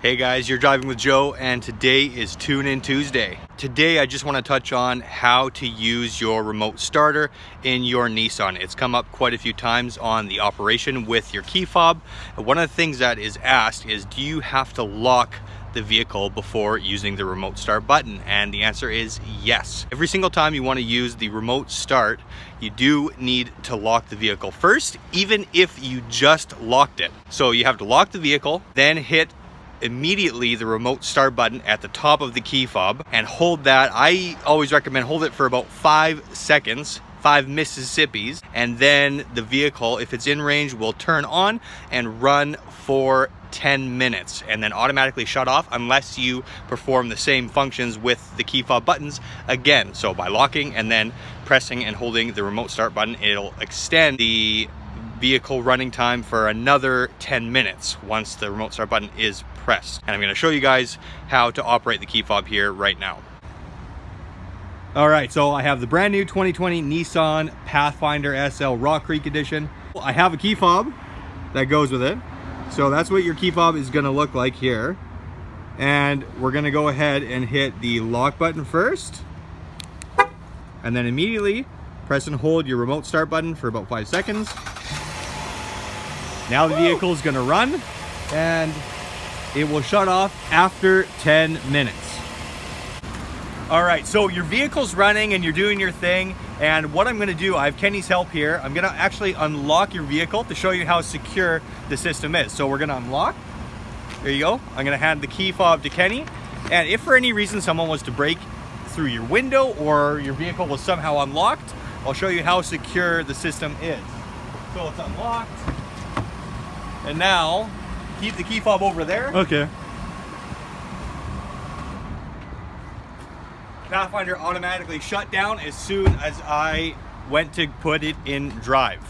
Hey guys, you're driving with Joe, and today is Tune In Tuesday. Today I just want to touch on how to use your remote starter in your Nissan. It's come up quite a few times on the operation with your key fob. One of the things that is asked is, do you have to lock the vehicle before using the remote start button? And the answer is yes. Every single time you want to use the remote start, you do need to lock the vehicle first, even if you just locked it. So you have to lock the vehicle, then hit immediately the remote start button at the top of the key fob and hold that. I always recommend hold it for about 5 seconds, 5 Mississippis, and then the vehicle, if it's in range, will turn on and run for 10 minutes and then automatically shut off unless you perform the same functions with the key fob buttons again. So by locking and then pressing and holding the remote start button, it'll extend the vehicle running time for another 10 minutes once the remote start button is pressed. And I'm going to show you guys how to operate the key fob here right now. All right, so I have the brand new 2020 Nissan Pathfinder SL Rock Creek Edition. I have a key fob that goes with it. So that's what your key fob is going to look like here. And we're going to go ahead and hit the lock button first. And then immediately press and hold your remote start button for about 5 seconds. Now the vehicle is going to run and it will shut off after 10 minutes. All right, so your vehicle's running and you're doing your thing. And what I'm going to do, I have Kenny's help here. I'm going to actually unlock your vehicle to show you how secure the system is. So we're going to unlock. There you go. I'm going to hand the key fob to Kenny. And if for any reason someone was to break through your window or your vehicle was somehow unlocked, I'll show you how secure the system is. So it's unlocked. And now, keep the key fob over there. Okay. Pathfinder automatically shut down as soon as I went to put it in drive.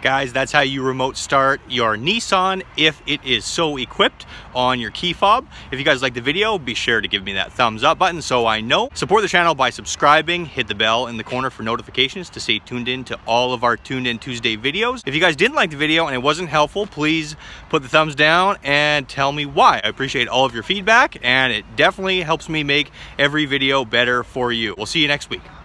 Guys, that's how you remote start your Nissan if it is so equipped on your key fob. If you guys like the video, be sure to give me that thumbs up button so I know. Support the channel by subscribing, hit the bell in the corner for notifications to stay tuned in to all of our Tuned In Tuesday videos. If you guys didn't like the video and it wasn't helpful, please put the thumbs down and tell me why. I appreciate all of your feedback and it definitely helps me make every video better for you. We'll see you next week.